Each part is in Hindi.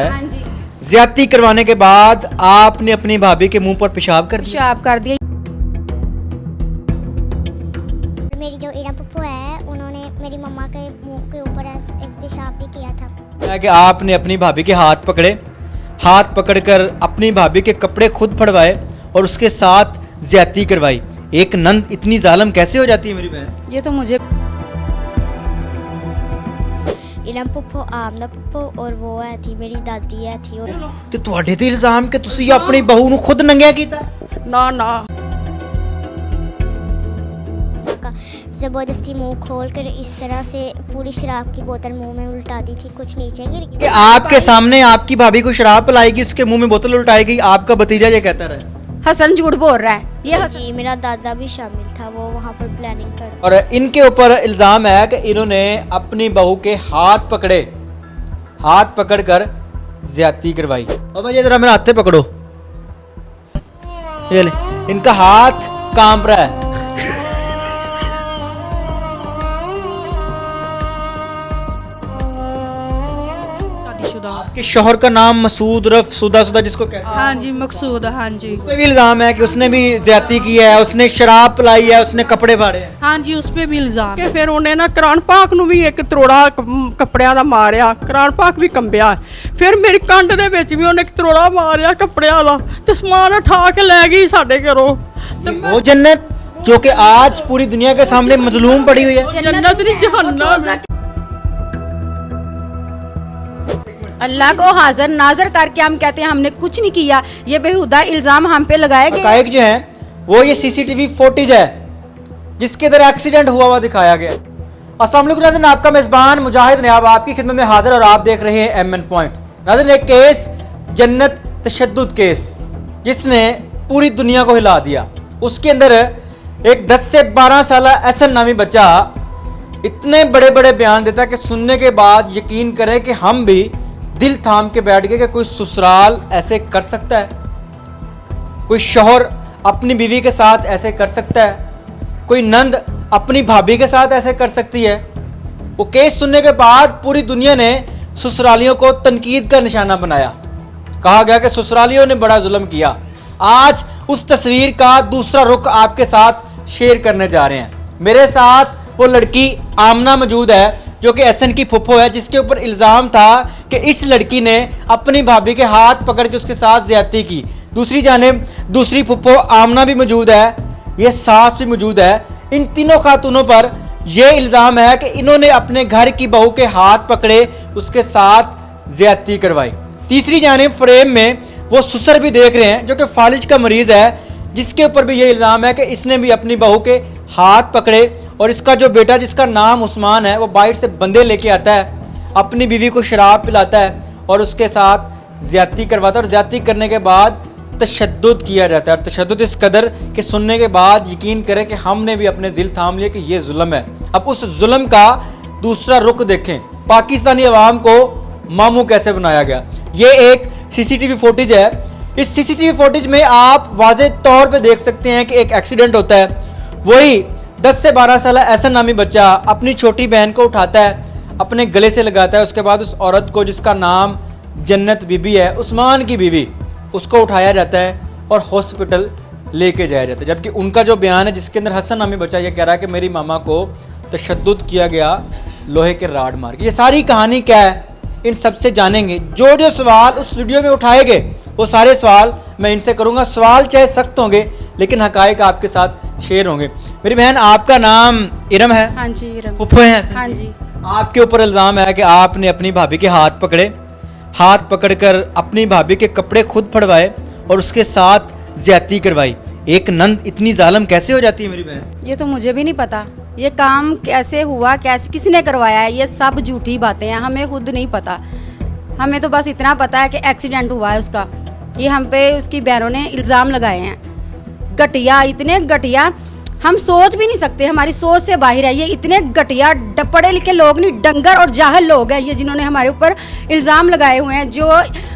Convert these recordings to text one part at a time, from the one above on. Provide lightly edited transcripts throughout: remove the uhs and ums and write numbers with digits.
हाँ जी। ज्यादती करवाने के बाद आपने अपनी भाभी के मुंह पर पेशाब कर दिया। पेशाब कर दिया। मेरी जो इरा पप्पू है उन्होंने मेरी मम्मा के मुंह के ऊपर एक पेशाब भी किया था। कि आपने अपनी भाभी के हाथ पकड़े, हाथ पकड़कर अपनी भाभी के कपड़े खुद फड़वाए और उसके साथ ज्यादती करवाई। एक नंद इतनी जालिम कैसे हो जाती है मेरी बहन? ये तो मुझे इरा पप्पू आमना पप्पू और वो है थी मेरी दादी है थी और ਤੇ ਤੁਹਾਡੇ ਤੇ ਇਲਜ਼ਾਮ ਕਿ ਤੁਸੀਂ ਆਪਣੀ ਬਹੂ ਨੂੰ ਖੁਦ ਨੰਗਿਆ ਕੀਤਾ। ना ना का जबरदस्ती मुंह खोल कर इस तरह से पूरी शराब की बोतल मुंह में उल्टा दी थी, कुछ नीचे गिर कि गया। आपके सामने आपकी भाभी को शराब पिलाएगी, उसके मुंह में बोतल उल्टाएगी, आपका भतीजा ये कहता रहे। हसन झूठ बोल रहा है। ये हसन जी मेरा दादा भी शामिल था, वो वहाँ पर प्लानिंग कर और इनके ऊपर इल्जाम है कि इन्होंने अपनी बहू के हाथ पकड़े, हाथ पकड़कर ज्यादती करवाई। और भाई जरा मेरा हाथ पकड़ो, ये ले, इनका हाथ कांप रहा है। शादीशुदा। आपके शोहर का नाम मसूद उर्फ सुदा जिसको कहते हैं, हाँ जी मकसूद, हाँ जी। उस पे भी इल्जाम है कि उसने भी ज्यादती की है, उसने शराब पिलाई है, उसने कपड़े फाड़े हैं। हाँ जी उस पे भी इल्जाम कि फिर ਉਹਨੇ ਨਾ ਕੁਰਾਨ ਪਾਕ ਨੂੰ ਵੀ ਇੱਕ ਤਰੋੜਾ ਕੱਪੜਿਆਂ ਦਾ ਮਾਰਿਆ, ਕੁਰਾਨ ਪਾਕ ਵੀ ਕੰਬਿਆ। ਫਿਰ ਮੇਰੀ ਕੰਧ ਦੇ ਵਿੱਚ ਵੀ ਉਹਨੇ ਇੱਕ ਤਰੋੜਾ ਮਾਰਿਆ ਕੱਪੜਿਆਂ ਦਾ ਤੇ ਸਮਾਨ ਉਠਾ ਕੇ ਲੈ ਗਈ ਸਾਡੇ ਘਰੋਂ। ਤੇ वो जन्नत जो कि आज पूरी दुनिया के सामने मजलूम पड़ी हुई है। जन्नत नहीं जहन्नम है। अल्लाह को हाजिर नाजर करके हम कहते हैं हमने कुछ नहीं किया। ये बेहुदा इल्जाम हम पे लगाए गए। हकायक जो है वो ये सीसीटीवी फुटेज है जिसके अंदर एक्सीडेंट हुआ हुआ दिखाया गया। अस्सलाम वालेकुम नाज़रीन, आपका मेज़बान मुजाहिद नयाब आपकी खिदमत में हाजिर और आप देख रहे हैं MN पॉइंट। नाज़रीन, एक केस जन्नत तशद्दुद केस जिसने पूरी दुनिया को हिला दिया। उसके अंदर एक 10 से 12 साल एहसन नामी बच्चा इतने बड़े बड़े बयान देता है कि सुनने के बाद यकीन करें कि हम भी दिल थाम के बैठ गए कि कोई ससुराल ऐसे कर सकता है, कोई शौहर अपनी बीवी के साथ ऐसे कर सकता है, कोई नंद अपनी भाभी के साथ ऐसे कर सकती है। वो केस सुनने के बाद पूरी दुनिया ने ससुरालियों को तनकीद का निशाना बनाया। कहा गया कि ससुरालियों ने बड़ा जुल्म किया। आज उस तस्वीर का दूसरा रुख आपके साथ शेयर करने जा रहे हैं। मेरे साथ वो लड़की आमना मौजूद है जो कि एहसन की फुफ्फो है, जिसके ऊपर इल्ज़ाम था कि इस लड़की ने अपनी भाभी के हाथ पकड़ के उसके साथ ज्यादती की। दूसरी जानिब दूसरी फुफ्फो आमना भी मौजूद है, ये सास भी मौजूद है। इन तीनों खातूनों पर यह इल्ज़ाम है कि इन्होंने अपने घर की बहू के हाथ पकड़े, उसके साथ ज्यादती करवाई। तीसरी जानिब फ्रेम में वो ससुर भी देख रहे हैं जो कि फालिज का मरीज़ है, जिसके ऊपर भी ये इल्ज़ाम है कि इसने भी अपनी बहू के हाथ पकड़े और इसका जो बेटा जिसका नाम उस्मान है वो बाहर से बंदे लेके आता है, अपनी बीवी को शराब पिलाता है और उसके साथ ज्यादती करवाता है। और ज्यादती करने के बाद तशद्दुद किया जाता है। और तशद्दुद इस कदर कि सुनने के बाद यकीन करें कि हमने भी अपने दिल थाम लिया कि ये जुल्म है। अब उस जुल्म का दूसरा रुख देखें, पाकिस्तानी अवाम को मामू कैसे बनाया गया। ये एक सीसीटीवी फुटेज है। इस सीसीटीवी फुटेज में आप वाज़ेह तौर पे देख सकते हैं कि एक एक्सीडेंट होता है। वही 10 से 12 साल एहसन नामी बच्चा अपनी छोटी बहन को उठाता है, अपने गले से लगाता है। उसके बाद उस औरत को जिसका नाम जन्नत बीबी है, उस्मान की बीवी, उसको उठाया जाता है और हॉस्पिटल लेके जाया जाता है। जबकि उनका जो बयान है जिसके अंदर हसन नामी बच्चा ये कह रहा है कि मेरी मामा को तशद्दुद किया गया लोहे के राड मार के। ये सारी कहानी क्या है इन सबसे जानेंगे। जो जो सवाल उस वीडियो में उठाए गए वो सारे सवाल मैं इनसे करूंगा। सवाल चाहे सख्त होंगे लेकिन हकायक आपके साथ शेयर होंगे। मेरी बहन, आपका नाम इरम है? हाँ जी इरम। फुफ्फो हैं? हाँ जी। आपके ऊपर इल्ज़ाम है कि आपने अपनी भाभी के हाथ पकड़े, हाथ पकड़कर अपनी भाभी के कपड़े खुद फड़वाए और उसके साथ ज्यादती करवाई। एक नंद इतनी जालिम कैसे हो जाती है मेरी बहन? ये तो मुझे भी नहीं पता ये काम कैसे हुआ, कैसे किसने करवाया है। ये सब झूठी बातें हैं, हमें खुद नहीं पता। हमें तो बस इतना पता है कि एक्सीडेंट हुआ है उसका। ये हम पे उसकी बहनों ने इल्ज़ाम लगाए हैं। घटिया, इतने घटिया हम सोच भी नहीं सकते, हमारी सोच से बाहर है। ये इतने घटिया पढ़े लिखे लोग नहीं, डंगर और जाहल लोग हैं ये, जिन्होंने हमारे ऊपर इल्ज़ाम लगाए हुए हैं। जो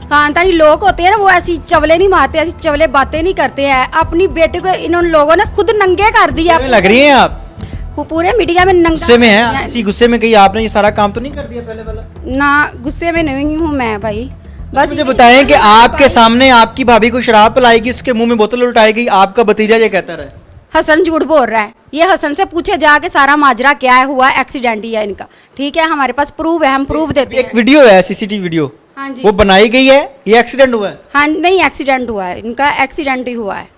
खानदानी लोग होते हैं ना वो ऐसी चवले नहीं मारते, ऐसी चवले बातें नहीं करते हैं। अपनी बेटे को इन लोगों ने खुद नंगे कर दिया। लग रही हैं आप पूरे मीडिया में नंगा। गुस्से में है? इसी गुस्से में कहीं आपने ये सारा काम तो नहीं कर दिया पहले वाला? ना, गुस्से में नहीं हूँ मैं भाई। बस मुझे बताएं कि आपके सामने आपकी भाभी को शराब पिलाएगी, उसके मुंह में बोतल उल्टाएगी, आपका भतीजा ये कहता रहा है। हसन झूठ बोल रहा है। ये हसन से पूछे जाके सारा माजरा क्या है, हुआ एक्सीडेंट ही है इनका। ठीक है, हमारे पास प्रूफ है, हम प्रूफ देते एक हैं। वीडियो है, सीसीटीवी वीडियो, हाँ जी, वो बनाई गई है, ये एक्सीडेंट हुआ है। हाँ नहीं एक्सीडेंट हुआ है, इनका एक्सीडेंट ही हुआ है।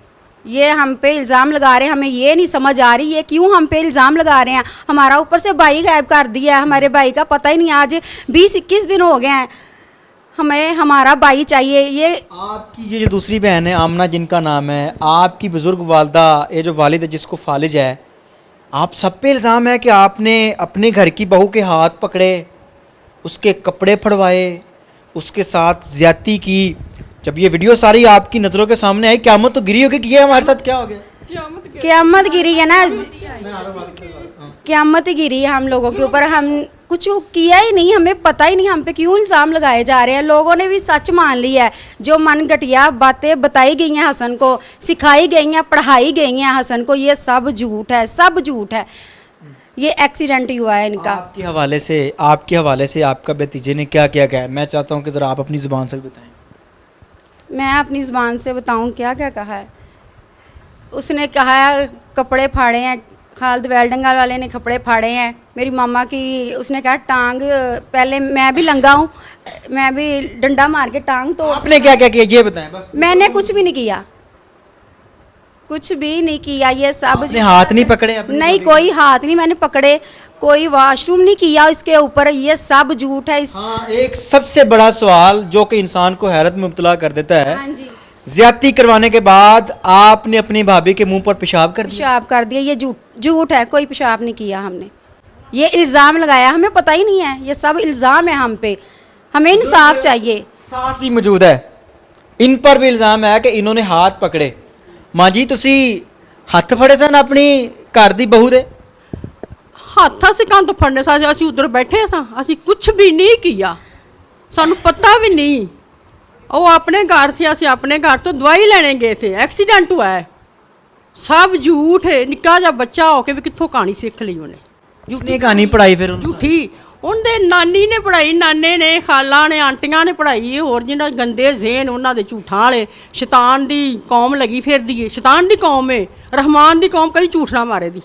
ये हम पे इल्ज़ाम लगा रहे हैं, हमें ये नहीं समझ आ रही है क्यों हम पे इल्ज़ाम लगा रहे हैं। हमारा ऊपर से भाई गायब कर दिया है, हमारे भाई का पता ही नहीं। आज 20-21 दिन हो गए हैं, हमें हमारा भाई चाहिए। ये आपकी ये जो दूसरी बहन है आमना, जिनका नाम है, आपकी बुजुर्ग वालदा, ये जो वालिद है जिसको फालिज है, आप सब पे इल्ज़ाम है कि आपने अपने घर की बहू के हाथ पकड़े, उसके कपड़े फड़वाए, उसके साथ ज्यादती की। जब ये वीडियो सारी आपकी नज़रों के सामने आई, क़यामत तो गिरी होगी कि ये हमारे साथ क्या हो गया। क़यामत गिरी है ना, क़यामत ही गिरी है हम लोगों के ऊपर। हम कुछ किया ही नहीं, हमें पता ही नहीं हम पे क्यों इल्ज़ाम लगाए जा रहे हैं। लोगों ने भी सच मान लिया है, जो मन घटिया बातें बताई गई हैं हसन को, सिखाई गई हैं, पढ़ाई गई हैं हसन को, ये सब झूठ है, सब झूठ है। ये एक्सीडेंट ही हुआ है इनका। आपके हवाले से आपका भतीजे ने क्या क्या कहा है, मैं चाहता हूँ कि ज़रा आप अपनी ज़ुबान से भी बताएं। मैं अपनी ज़बान से बताऊं क्या क्या कहा है। उसने कहा है कपड़े फाड़े हैं, खालिद वेल्डिंग वाले ने कपड़े फाड़े हैं। मेरी मामा की उसने कहा टांग, पहले मैं भी लंगा हूँ, मैं भी डंडा मार के टांग तोड़। आपने क्या क्या किया ये बताएं बस। मैंने कुछ भी नहीं किया, कुछ भी नहीं किया। ये सब आपने हाथ नहीं पकड़े अपनी नहीं, भाभी कोई हाथ नहीं मैंने पकड़े, कोई वॉशरूम नहीं किया इसके ऊपर। ये सब झूठ है। हाँ, एक सबसे बड़ा सवाल जो कि इंसान को हैरत में मुब्तला कर देता है, हाँ जी, ज्यादती करवाने के बाद आपने अपनी भाभी के मुंह पर पेशाब कर दिया। पेशाब कर दिया। ये झूठ है, कोई पेशाब नहीं किया हमने। ये इल्ज़ाम लगाया, हमें पता ही नहीं है, ये सब इल्ज़ाम है हम पे। हमें इंसाफ चाहिए। सास भी मौजूद है, इन पर भी इल्ज़ाम है कि इन्होंने हाथ पकड़े। माँ जी तुसी हੱਥ फड़े सन अपनी घर दी बहू दे? ਹੱਥ ਅਸੀਂ ਕੰਨ ਤੋਂ ਫੜਨੇ ਸਾਂ, ਅਸੀਂ ਉਧਰ ਬੈਠੇ ਸਾਂ, ਅਸੀਂ ਕੁਝ ਵੀ ਨਹੀਂ ਕੀਤਾ, ਸਾਨੂੰ ਪਤਾ ਵੀ ਨਹੀਂ। ਉਹ ਆਪਣੇ ਘਰ ਸੀ, ਅਸੀਂ ਆਪਣੇ ਘਰ ਤੋਂ ਦਵਾਈ ਲੈਣੇ ਗਏ ਥੇ, ਐਕਸੀਡੈਂਟ हुआ है। सब झूठ है। ਨਿੱਕਾ ਜਿਹਾ ਬੱਚਾ ਹੋ ਕੇ ਵੀ ਕਿੱਥੋਂ ਕਹਾਣੀ ਸਿੱਖ ਲਈ ਉਹਨੇ, कितनी कहानी पढ़ाई फिर उन्होंने? ਝੂਠੀ। ਉਹਦੇ ਨਾਨੀ ਨੇ ਪੜਾਈ, ਨਾਨੇ ਨੇ, ਖਾਲਾਂ ਨੇ, ਆਂਟੀਆਂ ਨੇ ਪੜਾਈ। ਹੋਰ ਜਿਹੜਾ ਗੰਦੇ ਜ਼ੇਨ ਉਹਨਾਂ ਦੇ ਝੂਠਾਂ ਵਾਲੇ, ਸ਼ੈਤਾਨ ਦੀ ਕੌਮ ਲੱਗੀ ਫਿਰਦੀ ਏ। ਸ਼ੈਤਾਨ ਦੀ ਕੌਮ ਏ, ਰਹਿਮਾਨ ਦੀ ਕੌਮ ਕਦੀ ਝੂਠ ਨਾ ਮਾਰੇ ਦੀ।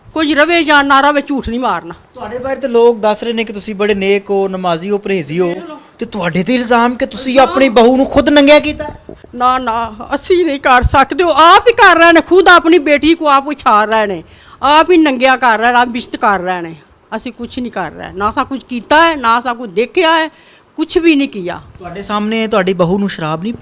ਕੋਈ ਰਵੇ ਜਾਂ ਨਾ ਰਵੇ, ਝੂਠ ਨਹੀਂ ਮਾਰਨਾ। ਤੁਹਾਡੇ ਬਾਰੇ ਤੇ ਲੋਕ ਦੱਸ ਰਹੇ ਨੇ ਕਿ ਤੁਸੀਂ ਬੜੇ ਨੇਕ ਹੋ, ਨਮਾਜ਼ੀ ਹੋ, ਪਰਹੇਜ਼ੀ ਹੋ, ਤੇ ਤੁਹਾਡੇ ਤੇ ਇਲਜ਼ਾਮ ਕਿ ਤੁਸੀਂ ਆਪਣੀ ਬਹੂ ਨੂੰ ਖੁਦ ਨੰਗਿਆ ਕੀਤਾ। ਨਾ ਨਾ, ਅਸੀਂ ਨਹੀਂ ਕਰ ਸਕਦੇ। ਉਹ ਆਪ ਹੀ ਕਰ ਰਹੇ ਨੇ, ਖੁਦ ਆਪਣੀ ਬੇਟੀ को ਆਪ ਉਛਾਲ ਰਹੇ ਨੇ, ਆਪ ਹੀ ਨੰਗਿਆ ਕਰ ਰਹੇ ਨੇ, ਆਪ ਬਿਸ਼ਤ ਕਰ ਰਹੇ ਨੇ। ਅਸੀਂ ਕੁਝ ਨਹੀਂ ਕਰ ਰਹੇ, ਨਾ ਸਾ ਕੁਝ ਕੀਤਾ ਹੈ, ਨਾ ਸਾ ਕੁਝ ਦੇਖਿਆ ਹੈ, ਕੁਝ ਵੀ ਨਹੀਂ ਕੀਤਾ। ਤੁਹਾਡੇ ਸਾਹਮਣੇ ਤੁਹਾਡੀ ਬਹੂ ਨੂੰ ਸ਼ਰਾਬ ਨਹੀਂ,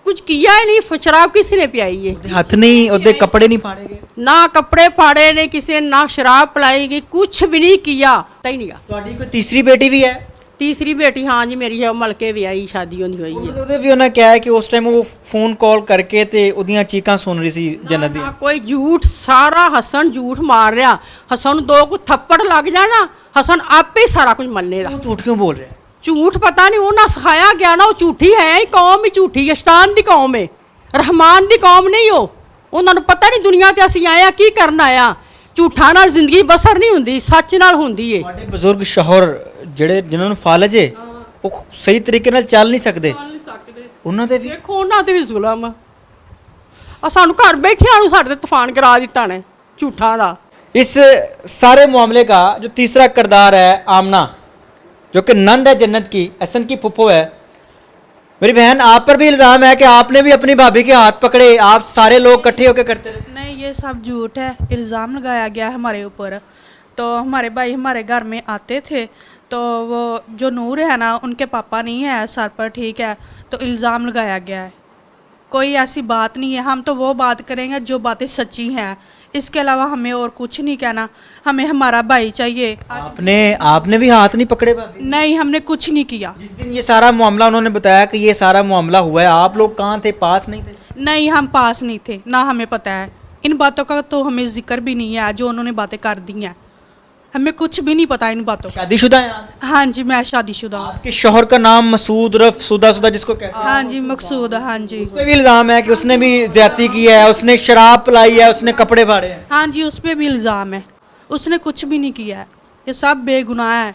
ਕੁਝ ਕੀਤਾ ਹੀ ਨਹੀਂ। ਸ਼ਰਾਬ ਕਿਸ ਨੇ ਪਿਆਈ ਹੈ? ਉਹਦੇ ਹੱਥ ਨਹੀਂ, ਉਹਦੇ ਕੱਪੜੇ ਨਹੀਂ ਫਾੜੇ ਗਏ, ਨਾ ਕੱਪੜੇ ਫਾੜੇ ਨੇ ਕਿਸੇ, ਨਾ ਸ਼ਰਾਬ ਪਿਲਾਈ ਗਈ, ਕੁਝ ਵੀ ਨਹੀਂ ਕੀਤਾ। ਤਾਂ ਹੀ ਨਹੀਂ ਗਾ। ਤੁਹਾਡੀ ਕੋਈ ਤੀਸਰੀ ਬੇਟੀ ਵੀ ਹੈ? ਤੀਸਰੀ ਬੇਟੀ ਹਾਂ ਜੀ ਮੇਰੀ ਹੈ, ਉਹ ਮਲਕੇ ਵੀ ਆਈ, ਸ਼ਾਦੀ ਹੁੰਦੀ ਹੋਈ ਹੈ। ਉਹਦੇ ਵੀ ਉਹਨਾਂ ਕਿਹਾ ਹੈ ਕਿ ਉਸ ਟਾਈਮ ਉਹ ਫੋਨ ਕਾਲ ਕਰਕੇ ਤੇ ਉਹਦੀਆਂ ਚੀਕਾਂ ਸੁਣ ਰਹੀ ਸੀ ਜੰਨਤ ਦੀਆਂ। ਕੋਈ ਝੂਠ, ਸਾਰਾ ਹਸਨ ਝੂਠ ਮਾਰ ਰਿਹਾ। ਹਸਨ ਨੂੰ ਦੋ ਕੁ ਥੱਪੜ ਲੱਗ ਜਾਣਾ, ਹਸਨ ਆਪੇ ਹੀ ਸਾਰਾ ਕੁਝ ਮੰਨੇਗਾ। ਉਹ ਝੂਠ ਕਿਉਂ ਬੋਲ ਰਿਹਾ? ਝੂਠ ਪਤਾ ਨਹੀਂ ਉਹਨਾਂ ਸਿਖਾਇਆ ਗਿਆ ਨਾ। ਉਹ ਝੂਠੀ ਹੈ ਹੀ, ਕੌਮ ਹੀ ਝੂਠੀ ਹੈ, ਸ਼ੈਤਾਨ ਦੀ ਕੌਮ ਹੈ, ਰਹਿਮਾਨ ਦੀ ਕੌਮ ਨਹੀਂ। ਉਹ ਉਹਨਾਂ ਨੂੰ ਪਤਾ ਨਹੀਂ ਦੁਨੀਆ ਤੇ ਅਸੀਂ ਆਏ ਆ ਕੀ ਕਰਨ ਆਇਆ। ਝੂਠਾਂ ਨਾਲ ਜ਼ਿੰਦਗੀ ਬਸਰ ਨਹੀਂ ਹੁੰਦੀ, ਸੱਚ ਨਾਲ ਹੁੰਦੀ ਏ। ਤੁਹਾਡੇ ਬਜ਼ੁਰਗ ਸ਼ੌਹਰ ਜਿਹੜੇ ਜਿਨ੍ਹਾਂ ਨੂੰ ਫਾਲਜ ਹੈ, ਉਹ ਸਹੀ ਤਰੀਕੇ ਨਾਲ ਚੱਲ ਨਹੀਂ ਸਕਦੇ, ਉਹਨਾਂ ਦੇ ਵੀ ਦੇਖੋ ਉਹਨਾਂ ਤੇ ਵੀ ਜ਼ੁਲਮ ਆ। ਸਾਨੂੰ ਘਰ ਬੈਠਿਆਂ ਨੂੰ ਸਾਡੇ ਤੇ ਤੂਫਾਨ ਕਰਾ ਦਿੱਤਾ ਨੇ ਝੂਠਾਂ ਦਾ। इस सारे मामले का जो तीसरा किरदार है आमना, जो कि नंद है जन्नत की, हसन की फुप्पो है। मेरी बहन, आप पर भी इल्ज़ाम है कि आपने भी अपनी भाभी के हाथ पकड़े, आप सारे लोग इकट्ठे होकर करते थे। नहीं, ये सब झूठ है, इल्ज़ाम लगाया गया है हमारे ऊपर। तो हमारे भाई हमारे घर में आते थे, तो वो जो नूर है ना, उनके पापा नहीं है सर पर, ठीक है, तो इल्ज़ाम लगाया गया है। कोई ऐसी बात नहीं है, हम तो वो बात करेंगे जो बातें सच्ची हैं, इसके अलावा हमें और कुछ नहीं कहना। हमें हमारा भाई चाहिए। आपने भी हाथ नहीं पकड़े भाभी? नहीं, हमने कुछ नहीं किया। जिस दिन ये सारा मामला उन्होंने बताया कि ये सारा मामला हुआ है, आप लोग कहाँ थे, पास नहीं थे? नहीं, हम पास नहीं थे, ना हमें पता है इन बातों का, तो हमें जिक्र भी नहीं है जो उन्होंने बातें कर दी हैं। हमें कुछ भी नहीं पता इन बातों का। शादीशुदा हैं आप? हाँ जी, मैं शादीशुदा हूँ। आपके शौहर का नाम मसूद उर्फ सुदा जिसको कहते हैं, हाँ जी, मकसूद, हाँ जी। उस पे भी इल्ज़ाम है कि उसने भी ज्यादती की है, उसने शराब पिलाई है, उसने कपड़े फाड़े हैं। हाँ जी, उस पर भी इल्ज़ाम है, उसने कुछ भी नहीं किया है, ये सब बेगुनाह है।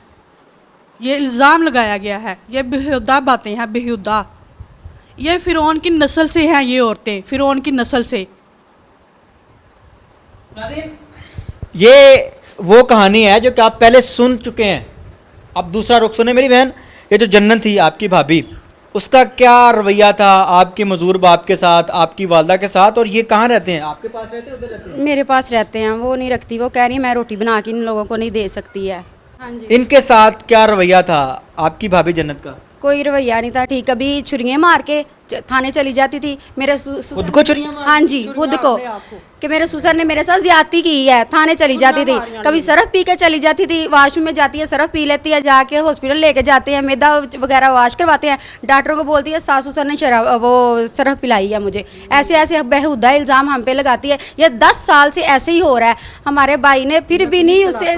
ये इल्ज़ाम लगाया गया है, ये बेहुदा बातें हैं, बेहुदा। ये फ़िरौन की नस्ल से हैं, ये औरतें फ़िरौन की नस्ल से। ये वो कहानी है जो कि आप पहले सुन चुके हैं। अब दूसरा रुख सुने मेरी बहन। ये जो जन्नत थी आपकी भाभी, उसका क्या रवैया था आपके मजूर बाप के साथ, आपकी वालदा के साथ, और ये कहाँ रहते हैं? आपके पास रहते हैं, उधर रहते हैं? मेरे पास रहते हैं, वो नहीं रखती। वो कह रही है मैं रोटी बना के इन लोगों को नहीं दे सकती है। हाँ जी। इनके साथ क्या रवैया था आपकी भाभी जन्नत का? कोई रवैया नहीं था ठीक। कभी छुरियाँ मार के थाने चली जाती थी। मेरे खुद को छुरियां मार? हाँ जी, खुद को। कि मेरे ससुर ने मेरे साथ ज्यादती की है, थाने चली जाती थी। कभी सरफ पी के चली जाती थी, वॉशरूम में जाती है, सरफ पी लेती है, जाके हॉस्पिटल लेके जाते हैं, मैदा वगैरह वाश करवाते हैं। डॉक्टर को बोलती है सास ससुर ने शराब वो सरफ पिलाई है मुझे। ऐसे ऐसे बेहुदा इल्ज़ाम हम पे लगाती है। ये 10 साल से ऐसे ही हो रहा है। हमारे भाई ने फिर भी नहीं उसे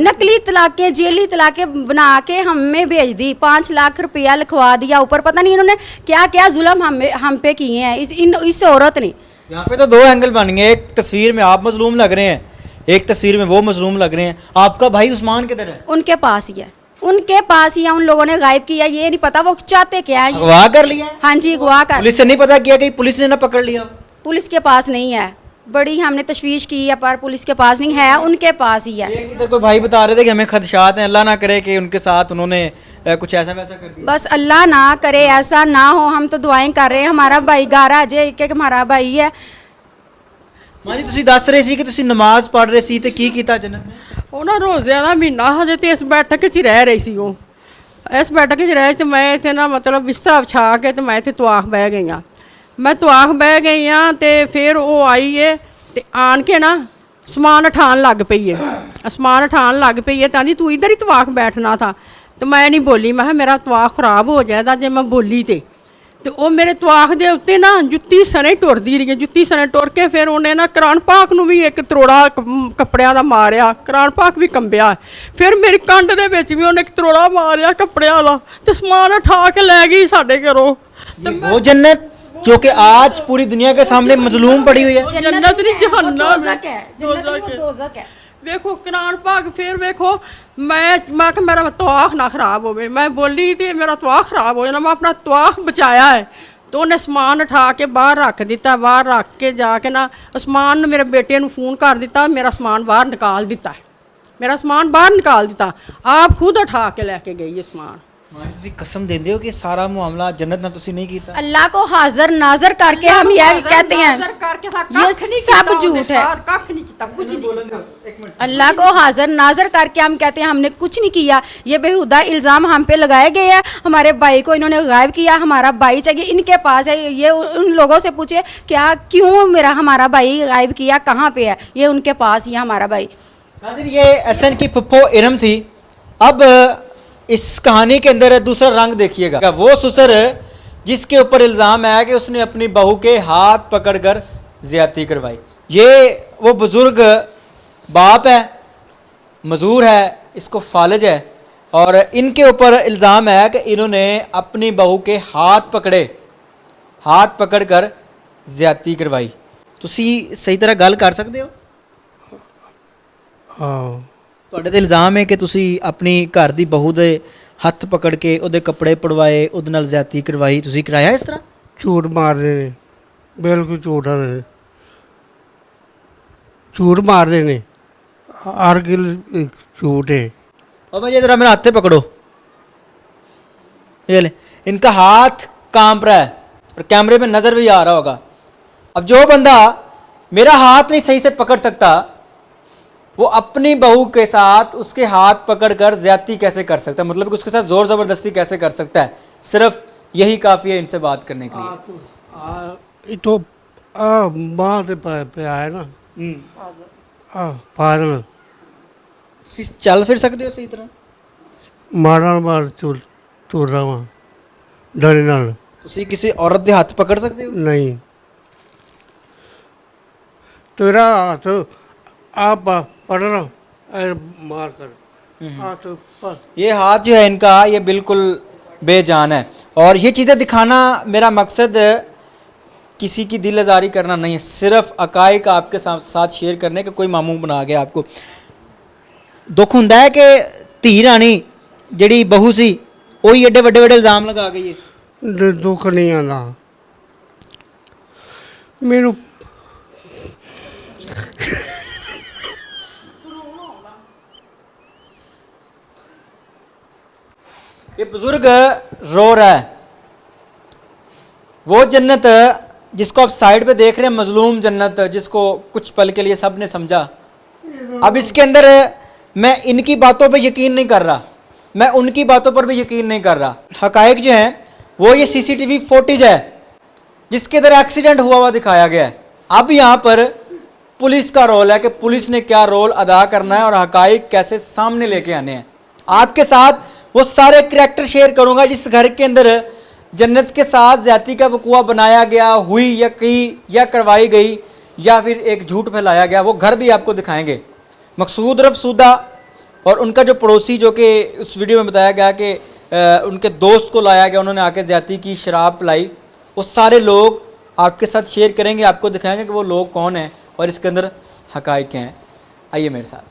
नकली तलाक़ें, जेली तलाक़ें बना के हमें भेज दी। 5 लाख रुपया लिखवा दिया ऊपर। पता नहीं इन्होंने क्या क्या जुल्म हम पे किए हैं इस औरत ने। यहाँ पे तो 2 एंगल बन गए। एक तस्वीर में आप मजलूम लग रहे हैं, एक तस्वीर में वो मजलूम लग रहे हैं। आपका भाई उस्मान किधर है? उनके पास ही है, उनके पास ही है। उन लोगों ने गायब किया, ये नहीं पता वो चाहते क्या है। अगवा कर लिया है? हाँ जी, अगवा कर। पुलिस से नहीं पता किया कि पुलिस ने ना पकड़ लिया? पुलिस के पास नहीं है। बड़ी हमने तशवीश की है पर पुलिस के पास नहीं है, उनके पास ही है। एक इधर कोई भाई बता रहे थे कि हमें खदशात हैं, अल्लाह ना करे कि उनके साथ उन्होंने कुछ ऐसा वैसा कर दिया। बस अल्लाह ना करे ऐसा ना हो। हम तो दुआएं कर रहे हैं हमारा भाई गारा जे कि हमारा भाई है। मां जी ਤੁਸੀਂ ਦੱਸ ਰਹੇ ਸੀ ਕਿ ਤੁਸੀਂ ਨਮਾਜ਼ ਪੜ੍ਹ ਰਹੇ ਸੀ ਤੇ ਕੀ ਕੀਤਾ ਜਨਤ ਨੇ? ਉਹ ਨਾ ਰੋਜ਼ਿਆਂ ਦਾ ਮਹੀਨਾ ਹਜੇ ਤੇ ਇਸ ਬੈਠਕ 'ਚ ਹੀ ਰਹਿ ਰਹੀ ਸੀ। ਉਹ ਇਸ ਬੈਠਕ 'ਚ ਰਹਿ ਤੇ ਮੈਂ ਇੱਥੇ ਨਾ ਮਤਲਬ ਬਿਸਤਰਾ ਵਿਛਾ ਕੇ ਤੇ ਮੈਂ ਇੱਥੇ ਤਵਾਖ ਬਹਿ ਗਈ ਹਾਂ। ਮੈਂ ਤਵਾਖ ਬਹਿ ਗਈ ਹਾਂ ਤੇ ਫਿਰ ਉਹ ਆਈ ਏ ਤੇ ਆਣ ਕੇ ਨਾ ਸਮਾਨ ਉਠਾਉਣ ਲੱਗ ਪਈ ਏ। ਸਮਾਨ ਉਠਾਉਣ ਲੱਗ ਪਈ ਏ ਤਾਂ ਦੀ ਤੂੰ ਇਧਰ ਹੀ ਤਵਾਖ ਬੈਠਣਾ ਥਾ। ਤੇ ਮੈਂ ਨਹੀਂ ਬੋਲੀ। ਮੈਂ ਕਿਹਾ ਮੇਰਾ ਤਵਾਖ ਖਰਾਬ ਹੋ ਜਾਏਗਾ ਜੇ ਮੈਂ ਬੋਲੀ ਤੇ ਉਹ ਮੇਰੇ ਤਵਾਖ ਦੇ ਉੱਤੇ ਨਾ ਜੁੱਤੀ ਸਣੇ ਟੁਰਦੀ ਰਹੀ। ਜੁੱਤੀ ਸਣੇ ਟੁਰ ਕੇ ਫਿਰ ਉਹਨੇ ਨਾ ਕੁਰਾਨ ਪਾਕ ਨੂੰ ਵੀ ਇੱਕ ਤਰੋੜਾ ਕੱਪੜਿਆਂ ਦਾ ਮਾਰਿਆ। ਕੁਰਾਨ ਪਾਕ ਵੀ ਕੰਬਿਆ। ਫਿਰ ਮੇਰੀ ਕੰਧ ਦੇ ਵਿੱਚ ਵੀ ਉਹਨੇ ਇੱਕ ਤਰੋੜਾ ਮਾਰਿਆ ਕੱਪੜਿਆਂ ਦਾ ਤੇ ਸਮਾਨ ਉਠਾ ਕੇ ਲੈ ਗਈ ਸਾਡੇ ਘਰੋਂ। ये वो जन्नत जो कि आज पूरी दुनिया के सामने मजलूम पड़ी हुई है। जन्नत नहीं जहन्नम दोज़ख है, जन्नत नहीं, वो दोज़ख है। ਵੇਖੋ ਕੁਰਾਨ ਪਾਕ। ਫਿਰ ਵੇਖੋ ਮੈਂ ਕਿ ਮੇਰਾ ਤਵਾਖ ਨਾ ਖਰਾਬ ਹੋਵੇ। ਮੈਂ ਬੋਲੀ ਤੇ ਮੇਰਾ ਤਵਾਖ ਖਰਾਬ ਹੋ ਜਾਣਾ। ਮੈਂ ਆਪਣਾ ਤਵਾਖ ਬਚਾਇਆ ਹੈ। ਤੇ ਉਹਨੇ ਸਮਾਨ ਉਠਾ ਕੇ ਬਾਹਰ ਰੱਖ ਦਿੱਤਾ। ਬਾਹਰ ਰੱਖ ਕੇ ਜਾ ਕੇ ਨਾ ਸਮਾਨ ਨੂੰ ਮੇਰੇ ਬੇਟੇ ਨੂੰ ਫੋਨ ਕਰ ਦਿੱਤਾ। ਮੇਰਾ ਸਮਾਨ ਬਾਹਰ ਨਿਕਾਲ ਦਿੱਤਾ। ਮੇਰਾ ਸਮਾਨ ਬਾਹਰ ਨਿਕਾਲ ਦਿੱਤਾ। ਆਪ ਖੁਦ ਉਠਾ ਕੇ ਲੈ ਕੇ ਗਈ ਇਹ ਸਮਾਨ। मां जी ਤੁਸੀਂ कसम देंदे हो कि सारा मामला जन्नत ना ਤੁਸੀਂ नहीं कीता? अल्लाह को हाजिर नाजर करके हम यह कहते हैं ये सब झूठ है। अल्लाह को हाजिर नाजर करके हम कहते हैं हमने कुछ नहीं किया। ये बेहुदा इल्ज़ाम हम पे लगाए गए हैं। हमारे भाई को इन्होंने गायब किया। हमारा भाई चाहिए इनके पास है। ये उन लोगों से पूछे क्या क्यों मेरा हमारा भाई गायब किया, कहाँ पे है? ये उनके पास ही है हमारा भाई। नाज़रीन ये एहसन की फुप्पो इरम थी। अब इस कहानी के अंदर दूसरा रंग देखिएगा। वो ससुर जिसके ऊपर इल्ज़ाम है कि उसने अपनी बहू के हाथ पकड़कर ज़्यादती करवाई। ये वो बुज़ुर्ग बाप है, मजूर है, इसको फालिज है, और इनके ऊपर इल्ज़ाम है कि इन्होंने अपनी बहू के हाथ पकड़कर ज़्यादती करवाई। तुसी सही तरह गल कर सकते हो? ਤੁਹਾਡੇ ਤੇ ਇਲਜ਼ਾਮ ਹੈ ਕਿ ਤੁਸੀਂ ਆਪਣੀ ਘਰ ਦੀ ਬਹੂ ਦੇ ਹੱਥ ਪਕੜ ਕੇ ਉਹਦੇ ਕੱਪੜੇ ਪੜਵਾਏ, ਉਹਦੇ ਨਾਲ ਜ਼ਿਆਦਤੀ ਕਰਵਾਈ। ਤੁਸੀਂ ਕਰਾਇਆ ਇਸ ਤਰ੍ਹਾਂ? ਝੂਠ ਮਾਰਦੇ ਨੇ, ਬਿਲਕੁਲ ਝੂਠ ਨੇ, ਝੂਠ ਮਾਰਦੇ ਨੇ। हर गिल ਝੂਠ है। और भाई जरा मेरे हाथ पे पकड़ो। ये ले, इनका हाथ कांप रहा है और कैमरे में नजर भी आ रहा होगा। अब जो बंदा मेरा हाथ नहीं सही से पकड़ सकता वो अपनी बहू के साथ उसके हाथ पकड़कर ज्यादती कैसे कर सकता है? मतलब कि उसके साथ जोर जबरदस्ती कैसे कर सकता है? सिर्फ यही काफ़ी है इनसे बात करने के लिए। इतो बाहर से पे आए ना पागल। चल फिर सकते हो सही तरह? मारा मार तुर रहा वहाँ डरे नाल। ਤੁਸੀਂ ਕਿਸੇ औरत के हाथ पकड़ सकते हो? नहीं तेरा हाथ आप पड़ रहा मार कर हाथ बस। ये हाथ जो है इनका ये बिल्कुल बेजान है। और ये चीज़ें दिखाना मेरा मकसद किसी की दिल आज़ारी करना नहीं है, सिर्फ अकाइक आपके साथ शेयर करने का कोई मामूम बना गया। आपको दुख हुंदा है कि धी रानी ਜਿਹੜੀ ਬਹੂ ਸੀ ਉਹੀ ਏਡੇ ਵੱਡੇ ਵੱਡੇ ਇਲਜ਼ਾਮ ਲਗਾ ਗਈ ਹੈ। दुख नहीं आना मेनू ये बुजुर्ग रो रहा है। वो जन्नत जिसको आप साइड पे देख रहे हैं, मजलूम जन्नत, जिसको कुछ पल के लिए सब ने समझा, अब इसके अंदर मैं इनकी बातों पे यकीन नहीं कर रहा, मैं उनकी बातों पर भी यकीन नहीं कर रहा। हकायक जो हैं वो ये सीसीटीवी फुटेज है जिसके अंदर एक्सीडेंट हुआ हुआ दिखाया गया है। अब यहाँ पर पुलिस का रोल है कि पुलिस ने क्या रोल अदा करना है और हकायक कैसे सामने लेके आने हैं। आपके साथ वो सारे करैक्टर शेयर करूँगा जिस घर के अंदर जन्नत के साथ ज्यादती का वक़ुआ बनाया गया, हुई या की या करवाई गई या फिर एक झूठ फैलाया गया, वो घर भी आपको दिखाएंगे। मकसूद रफसूदा और उनका जो पड़ोसी, जो कि उस वीडियो में बताया गया कि उनके दोस्त को लाया गया, उन्होंने आके ज्यादती की, शराब पिलाई, वो सारे लोग आपके साथ शेयर करेंगे, आपको दिखाएंगे कि वो लोग कौन हैं और इसके अंदर हकायक हैं। आइए मेरे साथ।